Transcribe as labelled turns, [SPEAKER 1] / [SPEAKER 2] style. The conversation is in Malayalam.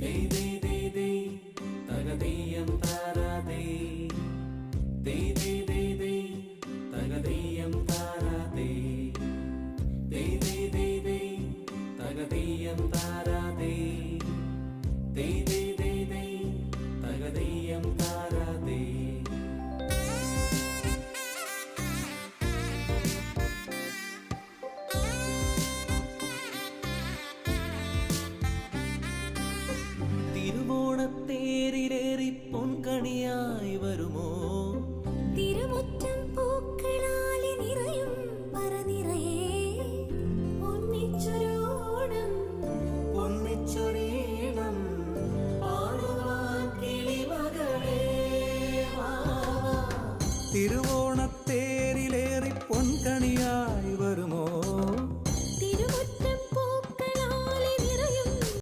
[SPEAKER 1] ദേ ദേ ദേ ദേ തകതീയം താരാതേ ദേ ദേ ദേ ദേ തകതീയം താരാതേ ദേ ദേ ദേ ദേ തകതീയം താരാതേ ദേ ദേ ദേ ദേ തകതീയം താരാതേ തിരുവോണത്തേരിലേറി പൊൻകണിയായി വരുമോ